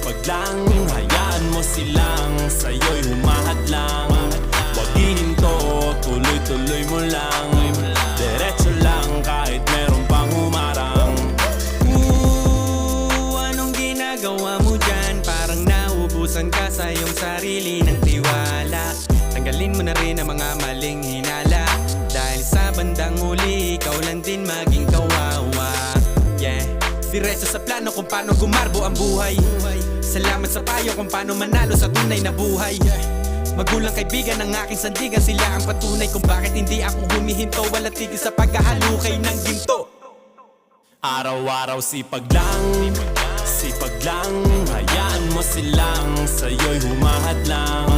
sipag lang, hayaan mo silang sa'yo'y humahadlang. Huwag hihinto, tuloy-tuloy mo lang. Diretso lang kahit meron pang humarang. Anong ginagawa mo dyan? Parang naubusan ka sa iyong sarili ng tiwala. Tanggalin mo na rin ang mga maling hinala, dahil sa bandang huli ikaw lang din maging kawawa. Yeah, diretso sa plano kung paano gumarbo ang buhay. Salamat sa payo kung paano manalo sa tunay na buhay. Magulang kaibigan ng aking sandigan, sila ang patunay kung bakit hindi ako humihinto. Walang tigil sa pagkahalukay ng ginto. Araw-araw sipag lang, hayaan mo silang sa'yo'y humahadlang.